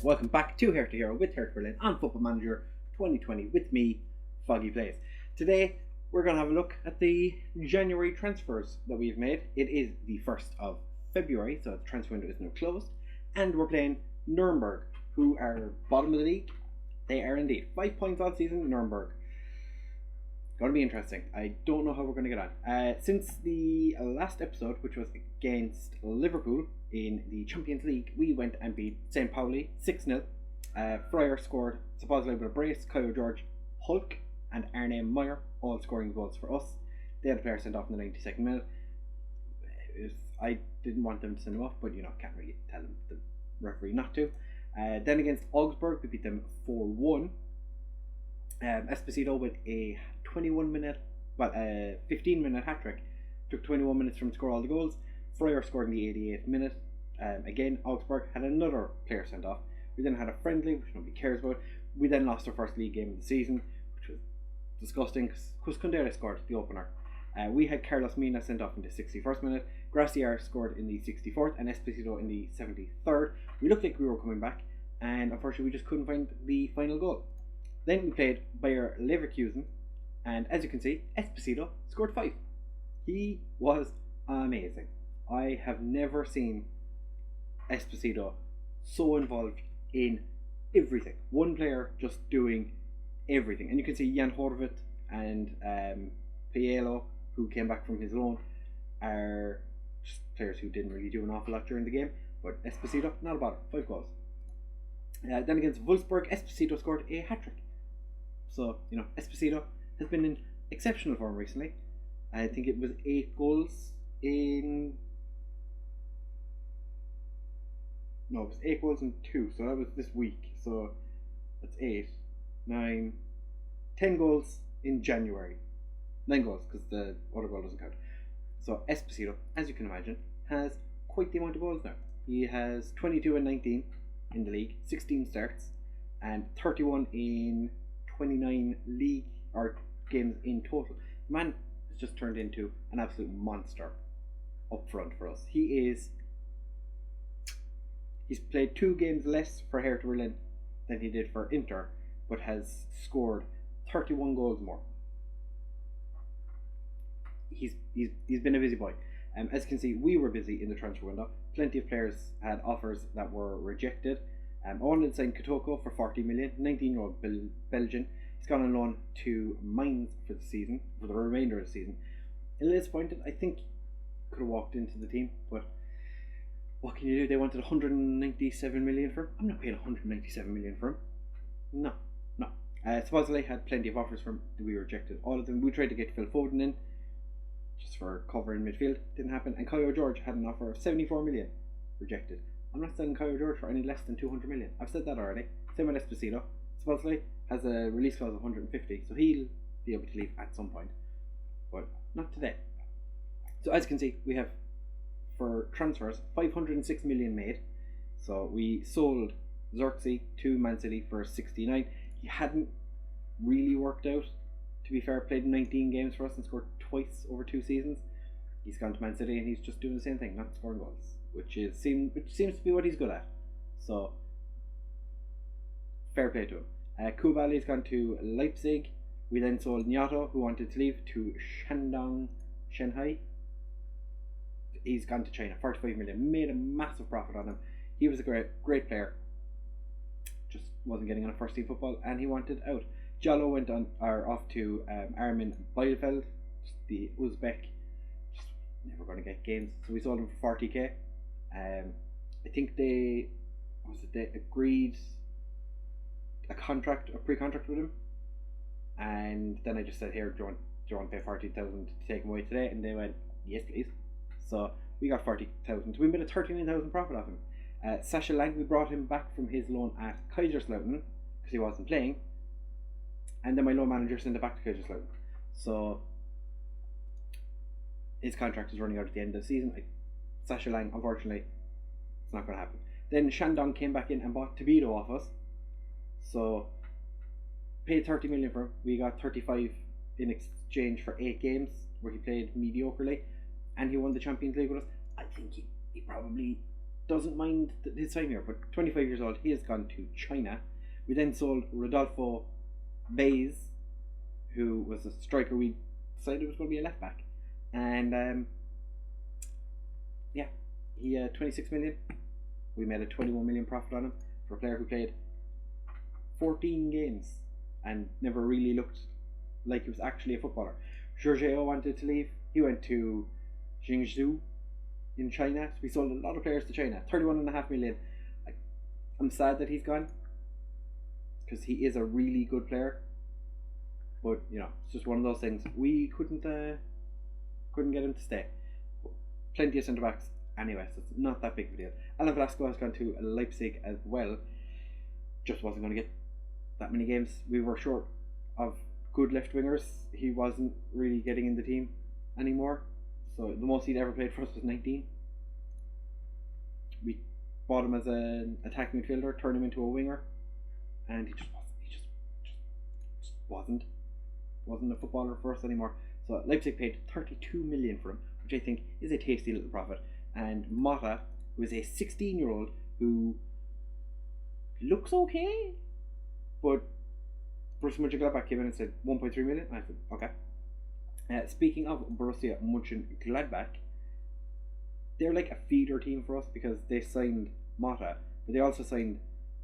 welcome back to Hertha Hero with Hertha Berlin on Football Manager 2020 with me, Foggy Plays. Today we're going to have a look at the January transfers that we've made. It is the 1st of February, so the transfer window is now closed, and we're playing Nuremberg, who are bottom of the league. They are indeed 5 points all season. Nuremberg, going to be interesting. I don't know how we're going to get on. Since the last episode, which was against Liverpool in the Champions League, we went and beat St. Pauli 6-0. Fryer scored supposedly with a brace. Kyle George, Hulk and Arne Meyer all scoring goals for us. They had a player sent off in the 92nd minute. I didn't want them to send him off, but can't really tell them, the referee, not to. Then against Augsburg, we beat them 4-1. Esposito with a 15-minute hat-trick. Took 21 minutes from score all the goals. Fryer scored in the 88th minute. Again, Augsburg had another player sent off. We then had a friendly, which nobody cares about. We then lost our first league game of the season, which was disgusting because Kundera scored the opener. We had Carlos Mina sent off in the 61st minute. Graciar scored in the 64th and Esposito in the 73rd. We looked like we were coming back, and unfortunately we just couldn't find the final goal. Then we played Bayer Leverkusen, and as you can see, Esposito scored 5. He was amazing. I have never seen Esposito so involved in everything. One player just doing everything. And you can see Jan Horvath and Pielo, who came back from his loan, are just players who didn't really do an awful lot during the game. But Esposito, not about it, 5 goals. Then against Wolfsburg, Esposito scored a hat-trick. So, Esposito has been in exceptional form recently. I think it was 8 goals in... No, it was 8 goals in 2, so that was this week. So that's 8, 9, 10 goals in January. 9 goals, because the other goal doesn't count. So Esposito, as you can imagine, has quite the amount of goals now. He has 22 and 19 in the league, 16 starts, and 31 in 29 league or games in total. The man has just turned into an absolute monster up front for us. He's played 2 games less for Hertha Berlin than he did for Inter, but has scored 31 goals more. He's been a busy boy. As you can see, we were busy in the transfer window. Plenty of players had offers that were rejected. I wanted to sign Kotoko for 40 million, 19-year-old Belgian. He's gone on loan to Mainz for the remainder of the season. A little disappointed. I think could have walked into the team, but what can you do? They wanted 197 million for him. I'm not paying 197 million for him. No. Supposedly had plenty of offers from him. We rejected all of them. We tried to get Phil Foden in, just for cover in midfield. Didn't happen. And Kyle George had an offer of 74 million. Rejected. I'm not selling Kyle George for any less than 200 million. I've said that already. Same with Esposito. Supposedly has a release clause of 150, so he'll be able to leave at some point. But not today. So as you can see, we have, for transfers, 506 million made. So we sold Xerxes to Man City for 69. He hadn't really worked out, to be fair. Played 19 games for us and scored twice over 2 seasons. He's gone to Man City and he's just doing the same thing, not scoring goals, which seems to be what he's good at. So fair play to him. Koulibaly's gone to Leipzig. We then sold Nyato, who wanted to leave, to Shanghai. He's gone to China, 45 million. Made a massive profit on him. He was a great player. Just wasn't getting on a first team football, and he wanted out. Jallo went off to Armin Bielefeld, the Uzbek. Just never going to get games, so we sold him for 40k. I think they agreed a pre-contract with him, and then I just said, here, do you want to pay 40,000 to take him away today? And they went, yes please. So we got 40,000. We made a 39,000 profit off him. Sasha Lang, we brought him back from his loan at Kaiserslautern because he wasn't playing, and then my loan manager sent it back to Kaiserslautern. So his contract is running out at the end of the season. Sasha Lang, unfortunately, it's not going to happen. Then Shandong came back in and bought Tobido off us. So paid 30 million for him. We got 35 in exchange for 8 games where he played mediocrely, and he won the Champions League with us. I think he probably doesn't mind his time here, but 25 years old, he has gone to China. We then sold Rodolfo Baez, who was a striker we decided was going to be a left back, and yeah, he 26 million. We made a 21 million profit on him for a player who played 14 games and never really looked like he was actually a footballer. Jorginho wanted to leave. He went to Jiangsu in China. So we sold a lot of players to China. 31.5 million. I'm sad that he's gone because he is a really good player. But you know, it's just one of those things. We couldn't get him to stay. Plenty of centre backs anyway, so it's not that big of a deal. Alan Velasco has gone to Leipzig as well. Just wasn't going to get that many games. We were short of good left wingers. He wasn't really getting in the team anymore. So the most he'd ever played for us was 19. We bought him as an attacking midfielder, turned him into a winger, and he just wasn't a footballer for us anymore. So Leipzig paid 32 million for him, which I think is a tasty little profit. And Mata, who is a 16-year-old who looks okay, but Borussia Mönchengladbach came in and said 1.3 million. I said okay. Speaking of Borussia Mönchengladbach, they're like a feeder team for us because they signed Mata, but they also signed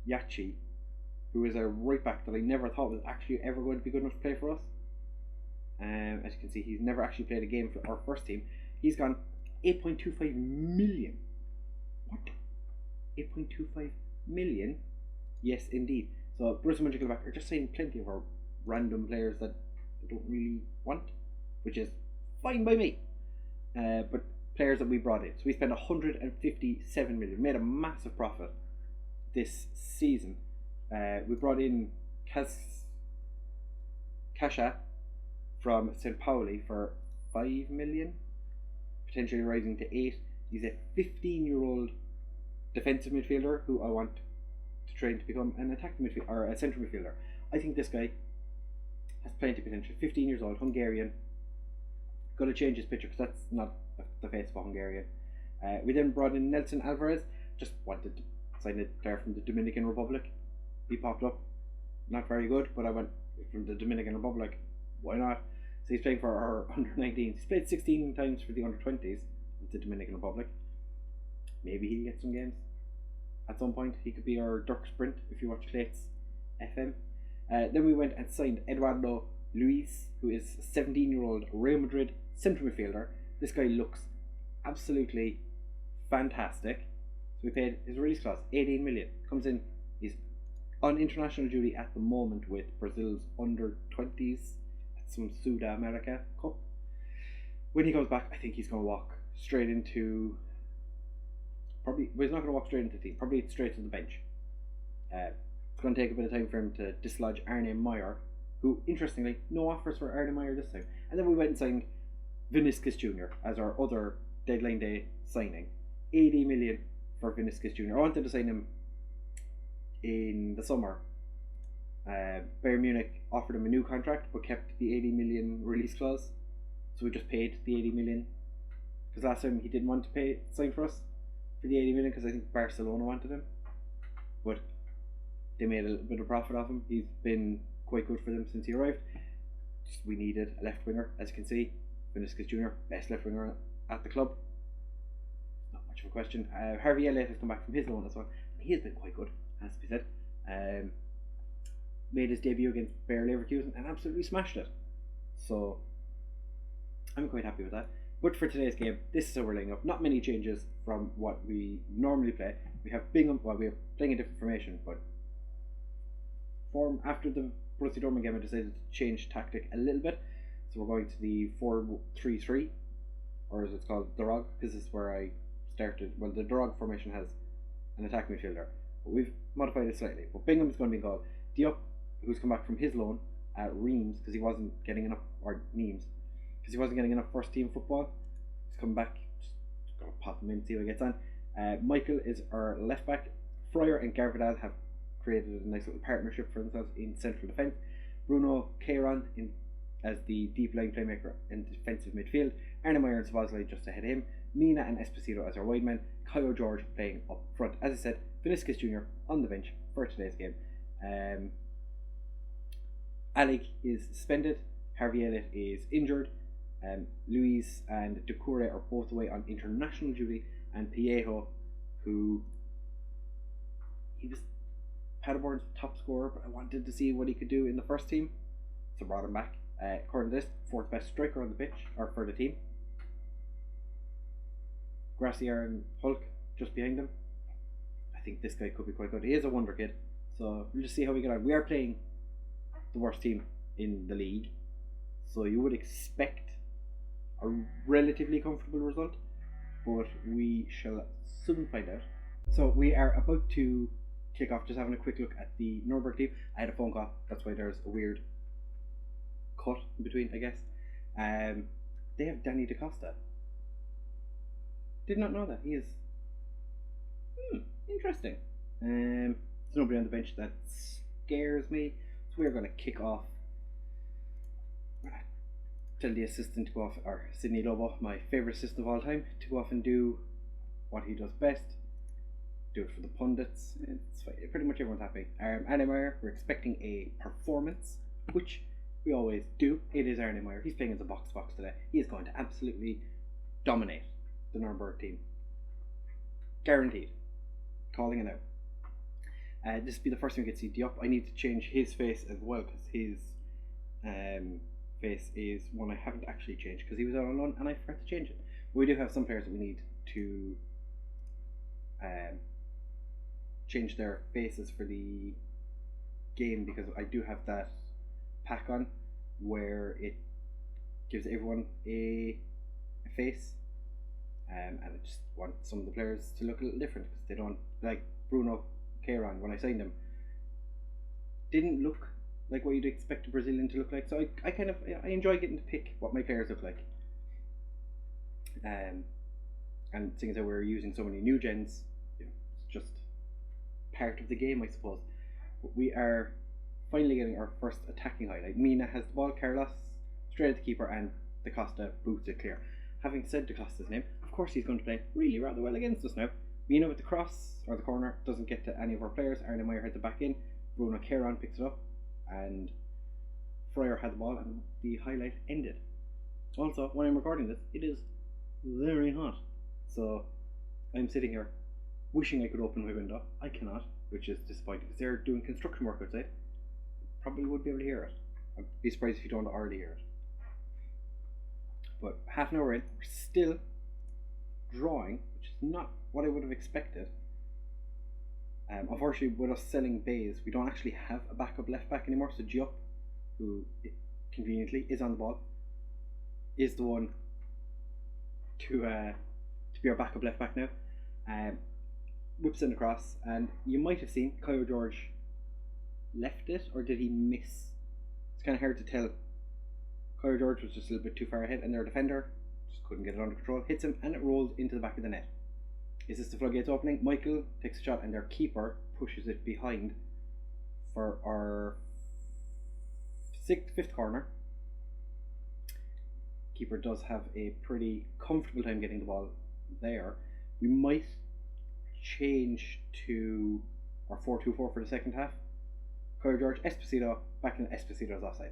Yachi, who is a right back that I never thought was actually ever going to be good enough to play for us. As you can see, he's never actually played a game for our first team. He's gone 8.25 million. What? 8.25 million? Yes, indeed. So Borussia Mönchengladbach are just signing plenty of our random players that I don't really want, which is fine by me. But players that we brought in. So we spent 157 million, made a massive profit this season. We brought in Kasha from St. Pauli for 5 million, potentially rising to 8. He's a 15-year-old defensive midfielder who I want to train to become an attacking midfielder or a central midfielder. I think this guy has plenty of potential. 15 years old, Hungarian. Got to change his picture because that's not the face of a Hungarian. We then brought in Nelson Alvarez. Just wanted to sign a player from the Dominican Republic. He popped up. Not very good, but I went from the Dominican Republic. Why not? So he's playing for our under-19s. He's played 16 times for the under-20s with the Dominican Republic. Maybe he'll get some games at some point. He could be our Dirk Sprint if you watch ClaytsFM. Then we went and signed Eduardo Luis, who is a 17-year-old Real Madrid central midfielder. This guy looks absolutely fantastic. So we paid his release clause 18 million. Comes in, he's on international duty at the moment with Brazil's under-20s at some Sudamerica Cup. When he comes back, I think he's going to walk straight into well, he's not going to walk straight into the team, probably straight to the bench. It's going to take a bit of time for him to dislodge Arne Meyer, who, interestingly, no offers for Arne Meyer this time. And then we went and signed Vinicius Jr. as our other deadline day signing. 80 million for Vinicius Jr. I wanted to sign him in the summer. Bayern Munich offered him a new contract but kept the 80 million release clause. So we just paid the 80 million. Because last time he didn't want to sign for us for the 80 million because I think Barcelona wanted him. But they made a little bit of profit off him. He's been quite good for them since he arrived. We needed a left winger, as you can see. Vinicius Jr., best left winger at the club. Not much of a question. Harvey Elliott has come back from his loan as well. He has been quite good, has to be said. Made his debut against Bayer Leverkusen and absolutely smashed it. So I'm quite happy with that. But for today's game, this is how we're laying up. Not many changes from what we normally play. We have Bingham, well, we are playing a different formation, but after the Borussia Dortmund game, I decided to change tactic a little bit. So we're going to the 4-3-3, or as it's called, Dorog, because this is where I started. Well, the Dorog formation has an attack midfielder, but we've modified it slightly. But Bingham is going to be called Diop, who's come back from his loan at Reims because he wasn't getting enough, or Nimes, because he wasn't getting enough first team football. He's come back, just gotta pop him in, see what he gets on. Michael is our left back. Fryer and Garvidal have created a nice little partnership for themselves in central defence. Bruno Queiroz as the deep line playmaker in defensive midfield. Ernemeyer and Szoboszlai just ahead of him, Mina and Esposito as our wide men, Caio George playing up front. As I said, Vinicius Jr. on the bench for today's game. Alec is suspended, Harvey Elliott is injured, Luis and Doucouré are both away on international duty, and Piejo, who he was Paderborn's top scorer, but I wanted to see what he could do in the first team, so brought him back. According to this, fourth best striker on the pitch, or for the team. Gracier and Hulk just behind him. I think this guy could be quite good. He is a wonder kid, so we'll just see how we get on. We are playing the worst team in the league, so you would expect a relatively comfortable result, but we shall soon find out. So we are about to kick off, just having a quick look at the Nuremberg team. I had a phone call, that's why there's a weird cut in between, I guess. They have Danny Da Costa. Did not know that. He is interesting. There's nobody on the bench that scares me, so we're going to kick off. Tell the assistant to go off, or Sidney Lobo, my favourite assistant of all time, to go off and do what he does best. Do it for the pundits. It's fine. Pretty much everyone's happy. Ernemeyer, we're expecting a performance, which we always do. It is Ernemeyer. He's playing as a box today. He is going to absolutely dominate the Nuremberg team. Guaranteed. Calling it out. This will be the first time we get to see Diop. I need to change his face as well, because his face is one I haven't actually changed, because he was out on loan and I forgot to change it. We do have some players that we need to change their faces for the game, because I do have that pack on where it gives everyone a face, and I just want some of the players to look a little different, because they don't, like Bruno Queiroz, when I signed him, didn't look like what you'd expect a Brazilian to look like, so I enjoy getting to pick what my players look like. And seeing as how we're using so many new gens, it's just part of the game, I suppose. But we are finally getting our first attacking highlight. Mina has the ball, Carlos straight at the keeper, and Da Costa boots it clear. Having said Da Costa's name, of course he's going to play really rather well against us now. Mina with the cross, or the corner, doesn't get to any of our players. Ernemeyer had the back in, Bruno Queiroz picks it up, and Fryer had the ball, and the highlight ended. Also, when I'm recording this, it is very hot, so I'm sitting here wishing I could open my window. I cannot, which is disappointing, because they're doing construction work outside. Probably would be able to hear it. I'd be surprised if you don't already hear it. But half an hour in, we're still drawing, which is not what I would have expected. Unfortunately, with us selling Bays, we don't actually have a backup left back anymore, so Diop, who conveniently is on the ball, is the one to be our backup left back now. Whips in across, and you might have seen Caio George left it, or did he miss? It's kind of hard to tell. Caio George was just a little bit too far ahead, and their defender just couldn't get it under control, hits him, and it rolls into the back of the net. Is this the floodgates opening? Michael takes a shot, and their keeper pushes it behind for our fifth corner. Keeper does have a pretty comfortable time getting the ball there. We might change to our 4-2-4 for the second half. Caio George, Esposito, back in Esposito's offside.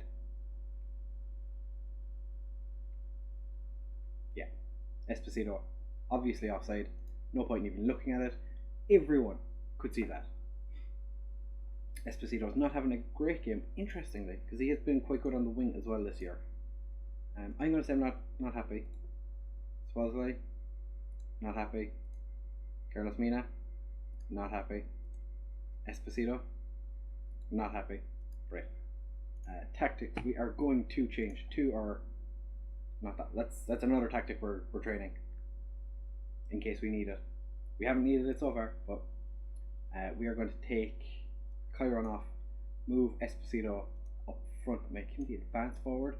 Yeah, Esposito obviously offside. No point in even looking at it. Everyone could see that. Esposito's not having a great game, interestingly, because he has been quite good on the wing as well this year. I'm going to say I'm not happy. Szoboszlai, not happy. Carlos Mina, not happy. Esposito, not happy. Right. Tactics, we are going to change to our, not that, that's another tactic we're training in case we need it. We haven't needed it so far, but we are going to take Chiron off, move Esposito up front, make him the advance forward.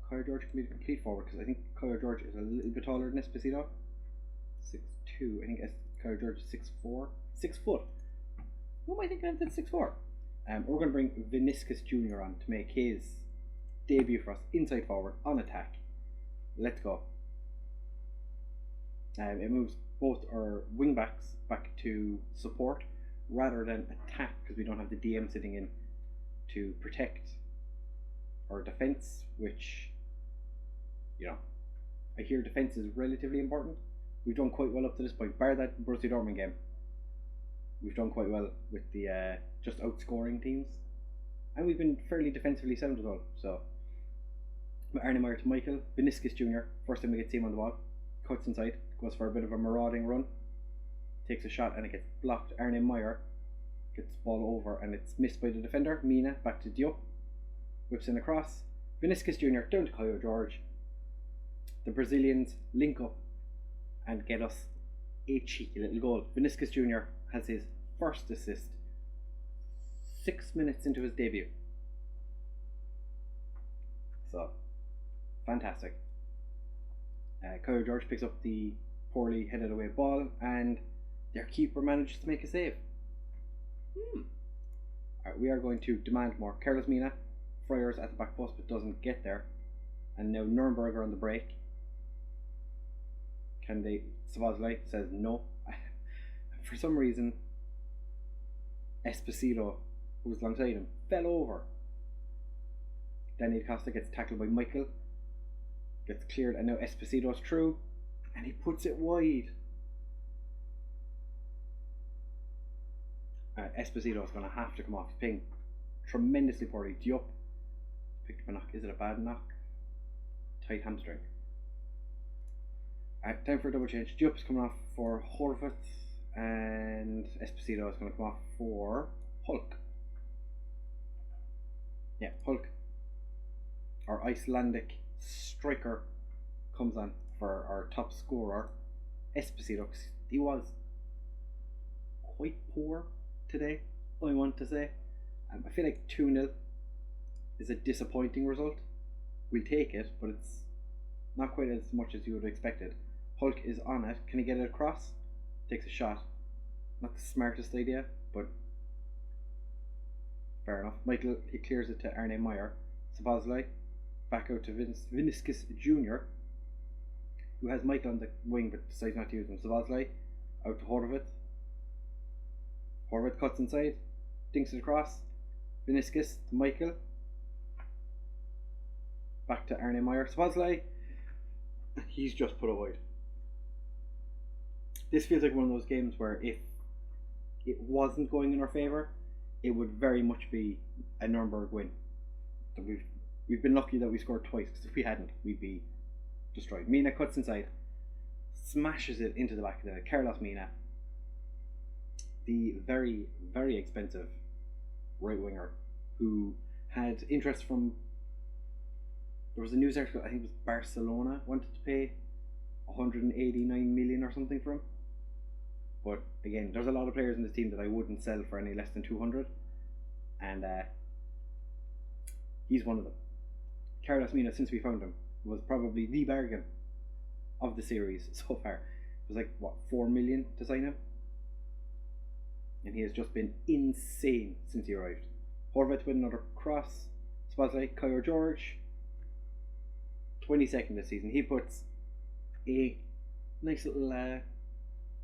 Caio George can be the complete forward, because I think Caio George is a little bit taller than Esposito. 6'2", I think Caio George is 6'4", 6 foot. Who am I thinking of that's 6'4"? We're going to bring Vinicius Jr. on to make his debut for us, inside forward, on attack. Let's go. It moves both our wing backs back to support rather than attack, because we don't have the DM sitting in to protect our defence, which, you know, I hear defence is relatively important. We've done quite well up to this point, bar that Borussia Dortmund game. We've done quite well with the just outscoring teams, and we've been fairly defensively sound as well. So, Arne Meyer to Michael, Vinicius Jr., first time we get to see him on the ball, cuts inside, goes for a bit of a marauding run, takes a shot and it gets blocked. Arne Meyer gets the ball over and it's missed by the defender. Mina back to Diop, whips in across. Vinicius Jr. down to Caio Jorge. The Brazilians link up and get us a cheeky little goal. Vinicius Jr. has his first assist 6 minutes into his debut. So, fantastic. Caio Jorge picks up the poorly headed away ball and their keeper manages to make a save. Right, we are going to demand more. Carlos Mina fires at the back post but doesn't get there. And now Nuremberg are on the break. Can they? Szoboszlai says no. For some reason, Esposito, who was alongside him, fell over. Danny Costa gets tackled by Michael, gets cleared, and now Esposito's through, and he puts it wide. Esposito's going to have to come off his ping tremendously poorly. Diop picked up a knock. Is it a bad knock? Tight hamstring. Time for a double change. Diop's coming off for Horvath, and Esposito is going to come off for Hulk. Yeah, Hulk, our Icelandic striker, comes on for our top scorer, Esposito. He was quite poor today, I want to say. I feel like 2-0 is a disappointing result. We'll take it, but it's not quite as much as you would have expected. Hulk is on it. Can he get it across? Takes a shot. Not the smartest idea, but fair enough. Michael, he clears it to Arne Meyer. Szoboszlai back out to Vinicius Jr., who has Michael on the wing but decides not to use him. Szoboszlai out to Horvath. Horvath cuts inside, dinks it across. Vinicius to Michael. Back to Arne Meyer. Szoboszlai, he's just put it wide. This feels like one of those games where if it wasn't going in our favour, it would very much be a Nuremberg win. So we've been lucky that we scored twice, because if we hadn't, we'd be destroyed. Mina cuts inside, smashes it into the back of the net. Carlos Mina, the very, very expensive right winger, who had interest from, there was a news article, I think it was Barcelona wanted to pay 189 million or something for him. But again, there's a lot of players in this team that I wouldn't sell for any less than 200, and he's one of them. Carlos Mina, since we found him, was probably the bargain of the series so far. It was like, what, 4 million to sign him? And he has just been insane since he arrived. Horvath with another cross. Szoboszlai, Caio Jorge, 22nd this season. He puts a nice little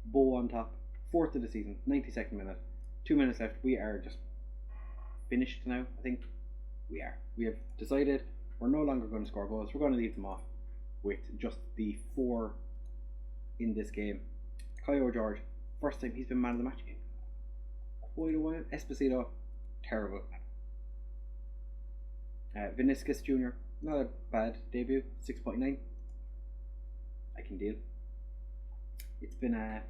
bow on top. 4th of the season, 92nd minute. 2 minutes left. We are just finished now, I think. We are. We have decided we're no longer going to score goals. We're going to leave them off with just the 4 in this game. Caio Jorge, first time he's been man of the match in quite a while. Esposito, terrible. Vinicius Jr., not a bad debut, 6.9. I can deal. It's been a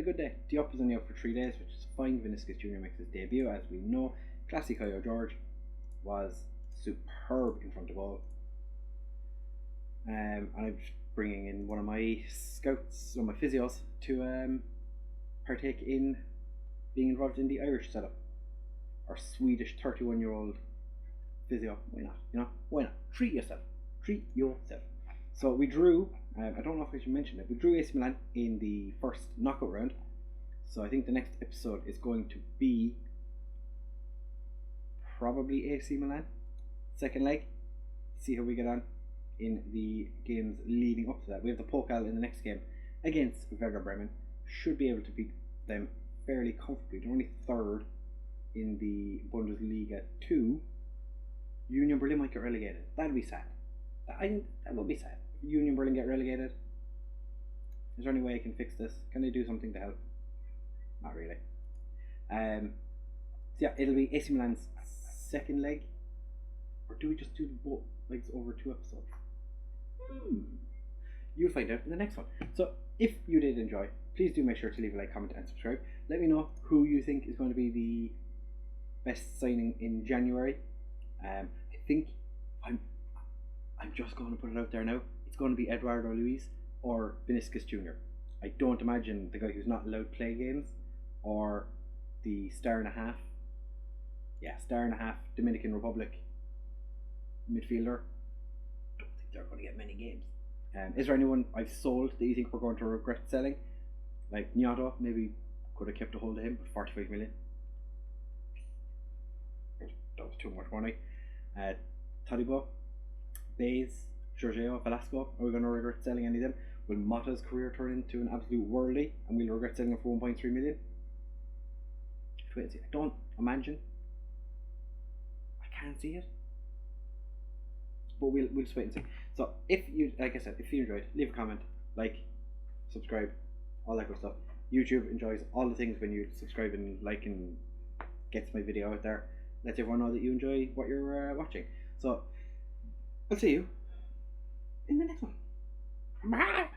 good day. Diop is only out for 3 days, which is fine. Vinicius Jr. makes his debut, as we know. Classic Caio Jorge was superb in front of goal. And I'm just bringing in one of my scouts, or my physios, to partake in being involved in the Irish setup. Our Swedish 31-year-old physio. Why not? You know, why not? Treat yourself. Treat yourself. So we drew, I don't know if I should mention it, we drew AC Milan in the first knockout round. So I think the next episode is going to be probably AC Milan. Second leg. See how we get on in the games leading up to that. We have the Pokal in the next game. against Werder Bremen. Should be able to beat them fairly comfortably. They're only third in the Bundesliga 2. Union Berlin might get relegated. That'd be sad. That would be sad. If Union Berlin get relegated. Is there any way I can fix this? Can they do something to help? Not really. So yeah, it'll be AC Milan's second leg. Or do we just do both legs over 2 episodes? You'll find out in the next one. So if you did enjoy, please do make sure to leave a like, comment and subscribe. Let me know who you think is going to be the best signing in January. I think I'm just going to put it out there now. It's going to be Eduardo Luiz or Vinicius Jr. I don't imagine the guy who's not allowed to play games, or the star and a half Dominican Republic midfielder. Don't think they're going to get many games. Is there anyone I've sold that you think we're going to regret selling? Like Nyato, maybe could have kept a hold of him for 45 million. That was too much money. Todibo, Bays, Jorginho, Velasco. Are we going to regret selling any of them? Will Motta's career turn into an absolute worldie and we'll regret selling him for 1.3 million? Wait and see. I don't imagine. I can't see it. But we'll just wait and see. So if you, like I said, if you enjoyed, leave a comment, like, subscribe, all that good stuff. YouTube enjoys all the things when you subscribe and like and gets my video out there. Lets everyone know that you enjoy what you're watching. So I'll see you in the next one. Bye.